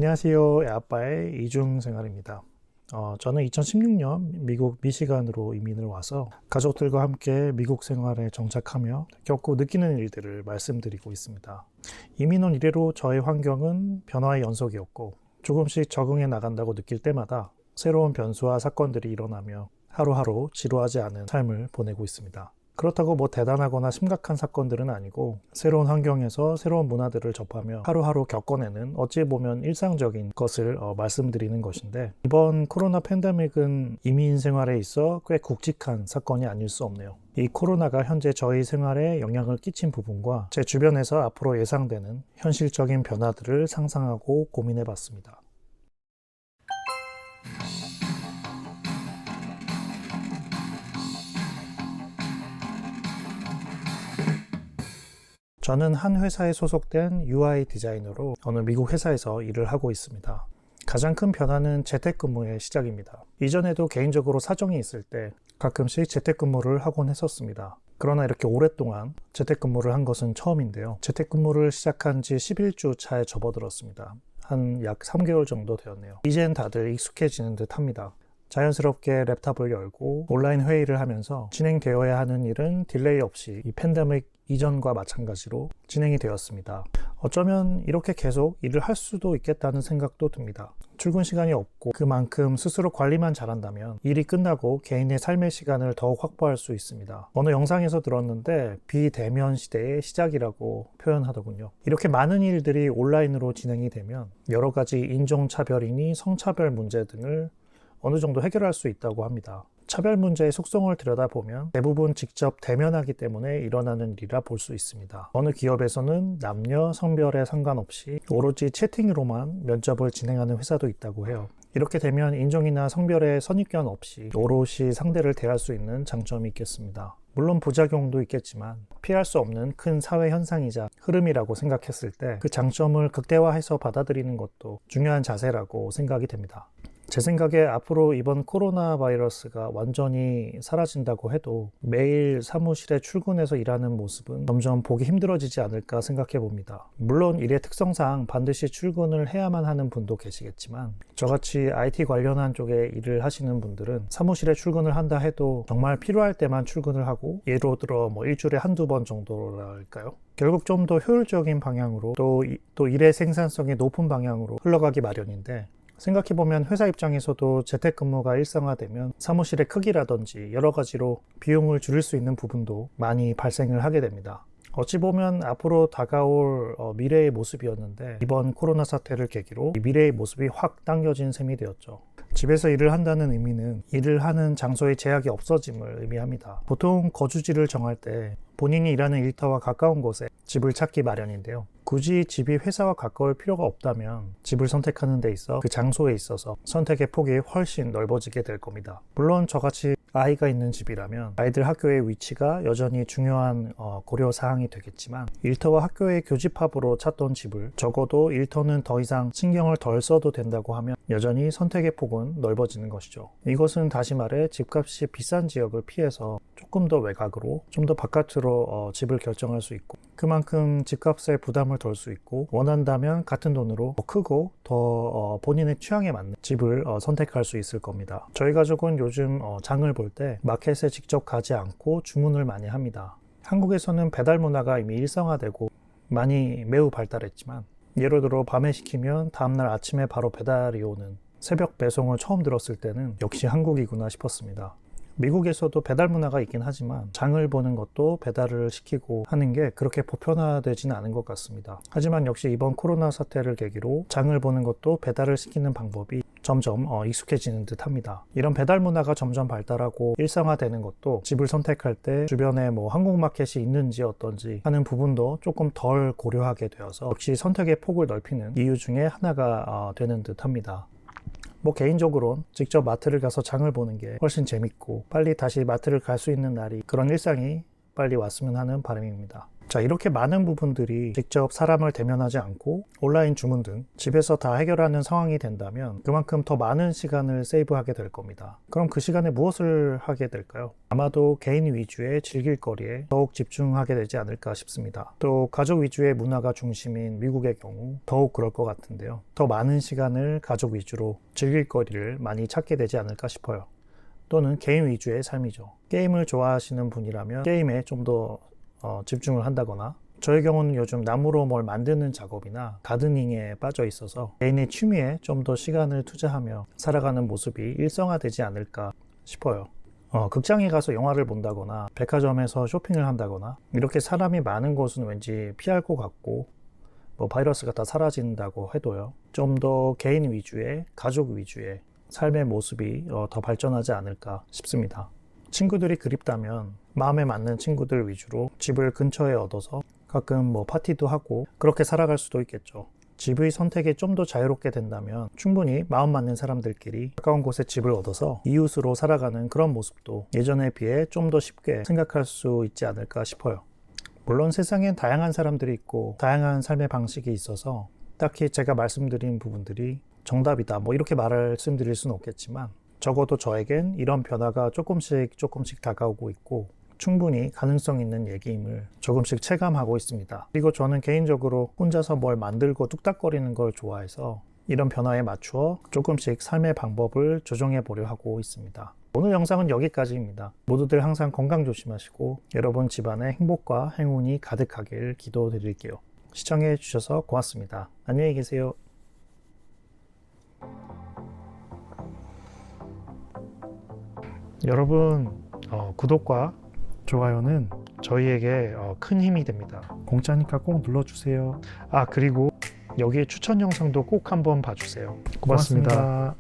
안녕하세요. 아빠의 이중생활입니다. 저는 2016년 미국 미시간으로 이민을 와서 가족들과 함께 미국 생활에 정착하며 겪고 느끼는 일들을 말씀드리고 있습니다. 이민 온 이래로 저의 환경은 변화의 연속이었고 조금씩 적응해 나간다고 느낄 때마다 새로운 변수와 사건들이 일어나며 하루하루 지루하지 않은 삶을 보내고 있습니다. 그렇다고 대단하거나 심각한 사건들은 아니고 새로운 환경에서 새로운 문화들을 접하며 하루하루 겪어내는 어찌 보면 일상적인 것을 말씀드리는 것인데, 이번 코로나 팬데믹은 이민 생활에 있어 꽤 굵직한 사건이 아닐 수 없네요. 이 코로나가 현재 저희 생활에 영향을 끼친 부분과 제 주변에서 앞으로 예상되는 현실적인 변화들을 상상하고 고민해 봤습니다. 저는 한 회사에 소속된 UI 디자이너로 어느 미국 회사에서 일을 하고 있습니다. 가장 큰 변화는 재택근무의 시작입니다. 이전에도 개인적으로 사정이 있을 때 가끔씩 재택근무를 하곤 했었습니다. 그러나 이렇게 오랫동안 재택근무를 한 것은 처음인데요. 재택근무를 시작한 지 11주 차에 접어들었습니다. 한 약 3개월 정도 되었네요. 이젠 다들 익숙해지는 듯 합니다. 자연스럽게 랩탑을 열고 온라인 회의를 하면서 진행되어야 하는 일은 딜레이 없이 이 팬데믹 이전과 마찬가지로 진행이 되었습니다. 어쩌면 이렇게 계속 일을 할 수도 있겠다는 생각도 듭니다. 출근 시간이 없고 그만큼 스스로 관리만 잘한다면 일이 끝나고 개인의 삶의 시간을 더욱 확보할 수 있습니다. 어느 영상에서 들었는데 비대면 시대의 시작이라고 표현하더군요. 이렇게 많은 일들이 온라인으로 진행이 되면 여러 가지 인종차별이니 성차별 문제 등을 어느 정도 해결할 수 있다고 합니다. 차별 문제의 속성을 들여다보면 대부분 직접 대면하기 때문에 일어나는 일이라 볼 수 있습니다. 어느 기업에서는 남녀, 성별에 상관없이 오로지 채팅으로만 면접을 진행하는 회사도 있다고 해요. 이렇게 되면 인종이나 성별의 선입견 없이 오롯이 상대를 대할 수 있는 장점이 있겠습니다. 물론 부작용도 있겠지만 피할 수 없는 큰 사회 현상이자 흐름이라고 생각했을 때 그 장점을 극대화해서 받아들이는 것도 중요한 자세라고 생각이 됩니다. 제 생각에 앞으로 이번 코로나 바이러스가 완전히 사라진다고 해도 매일 사무실에 출근해서 일하는 모습은 점점 보기 힘들어지지 않을까 생각해 봅니다. 물론 일의 특성상 반드시 출근을 해야만 하는 분도 계시겠지만 저같이 IT 관련한 쪽에 일을 하시는 분들은 사무실에 출근을 한다 해도 정말 필요할 때만 출근을 하고, 예로 들어 일주일에 한두 번 정도랄까요? 결국 좀 더 효율적인 방향으로 또 일의 생산성이 높은 방향으로 흘러가기 마련인데, 생각해보면 회사 입장에서도 재택근무가 일상화되면 사무실의 크기라든지 여러 가지로 비용을 줄일 수 있는 부분도 많이 발생을 하게 됩니다. 어찌 보면 앞으로 다가올 미래의 모습이었는데 이번 코로나 사태를 계기로 이 미래의 모습이 확 당겨진 셈이 되었죠. 집에서 일을 한다는 의미는 일을 하는 장소의 제약이 없어짐을 의미합니다. 보통 거주지를 정할 때 본인이 일하는 일터와 가까운 곳에 집을 찾기 마련인데요. 굳이 집이 회사와 가까울 필요가 없다면 집을 선택하는 데 있어 그 장소에 있어서 선택의 폭이 훨씬 넓어지게 될 겁니다. 물론 저같이 아이가 있는 집이라면 아이들 학교의 위치가 여전히 중요한 고려사항이 되겠지만, 일터와 학교의 교집합으로 찾던 집을 적어도 일터는 더 이상 신경을 덜 써도 된다고 하면 여전히 선택의 폭은 넓어지는 것이죠. 이것은 다시 말해 집값이 비싼 지역을 피해서 조금 더 외곽으로, 좀 더 바깥으로 집을 결정할 수 있고, 그만큼 집값에 부담을 덜 수 있고, 원한다면 같은 돈으로 더 크고 더 본인의 취향에 맞는 집을 선택할 수 있을 겁니다. 저희 가족은 요즘 장을 볼 때 마켓에 직접 가지 않고 주문을 많이 합니다. 한국에서는 배달 문화가 이미 일상화되고 매우 발달했지만, 예를 들어 밤에 시키면 다음날 아침에 바로 배달이 오는 새벽 배송을 처음 들었을 때는 역시 한국이구나 싶었습니다. 미국에서도 배달 문화가 있긴 하지만 장을 보는 것도 배달을 시키고 하는 게 그렇게 보편화되지는 않은 것 같습니다. 하지만 역시 이번 코로나 사태를 계기로 장을 보는 것도 배달을 시키는 방법이 점점 익숙해지는 듯 합니다. 이런 배달 문화가 점점 발달하고 일상화되는 것도 집을 선택할 때 주변에 한국마켓이 있는지 어떤지 하는 부분도 조금 덜 고려하게 되어서 역시 선택의 폭을 넓히는 이유 중에 하나가 되는 듯 합니다. 개인적으로는 직접 마트를 가서 장을 보는 게 훨씬 재밌고 빨리 다시 마트를 갈 수 있는 날이, 그런 일상이 빨리 왔으면 하는 바람입니다. 자, 이렇게 많은 부분들이 직접 사람을 대면하지 않고 온라인 주문 등 집에서 다 해결하는 상황이 된다면 그만큼 더 많은 시간을 세이브하게 될 겁니다. 그럼 그 시간에 무엇을 하게 될까요? 아마도 개인 위주의 즐길 거리에 더욱 집중하게 되지 않을까 싶습니다. 또 가족 위주의 문화가 중심인 미국의 경우 더욱 그럴 것 같은데요. 더 많은 시간을 가족 위주로 즐길 거리를 많이 찾게 되지 않을까 싶어요. 또는 개인 위주의 삶이죠. 게임을 좋아하시는 분이라면 게임에 좀 더 집중을 한다거나, 저의 경우는 요즘 나무로 뭘 만드는 작업이나 가드닝에 빠져 있어서 개인의 취미에 좀 더 시간을 투자하며 살아가는 모습이 일상화되지 않을까 싶어요. 극장에 가서 영화를 본다거나 백화점에서 쇼핑을 한다거나 이렇게 사람이 많은 곳은 왠지 피할 것 같고, 바이러스가 다 사라진다고 해도요, 좀 더 개인 위주의, 가족 위주의 삶의 모습이 더 발전하지 않을까 싶습니다. 친구들이 그립다면 마음에 맞는 친구들 위주로 집을 근처에 얻어서 가끔 파티도 하고 그렇게 살아갈 수도 있겠죠. 집의 선택이 좀 더 자유롭게 된다면 충분히 마음 맞는 사람들끼리 가까운 곳에 집을 얻어서 이웃으로 살아가는 그런 모습도 예전에 비해 좀 더 쉽게 생각할 수 있지 않을까 싶어요. 물론 세상엔 다양한 사람들이 있고 다양한 삶의 방식이 있어서 딱히 제가 말씀드린 부분들이 정답이다 이렇게 말씀드릴 수는 없겠지만, 적어도 저에겐 이런 변화가 조금씩 다가오고 있고 충분히 가능성 있는 얘기임을 조금씩 체감하고 있습니다. 그리고 저는 개인적으로 혼자서 뭘 만들고 뚝딱거리는 걸 좋아해서 이런 변화에 맞추어 조금씩 삶의 방법을 조정해 보려 하고 있습니다. 오늘 영상은 여기까지입니다. 모두들 항상 건강 조심하시고 여러분 집안에 행복과 행운이 가득하길 기도드릴게요. 시청해 주셔서 고맙습니다. 안녕히 계세요. 여러분, 구독과 좋아요는 저희에게 큰 힘이 됩니다. 공짜니까 꼭 눌러주세요. 그리고 여기에 추천 영상도 꼭 한번 봐주세요. 고맙습니다.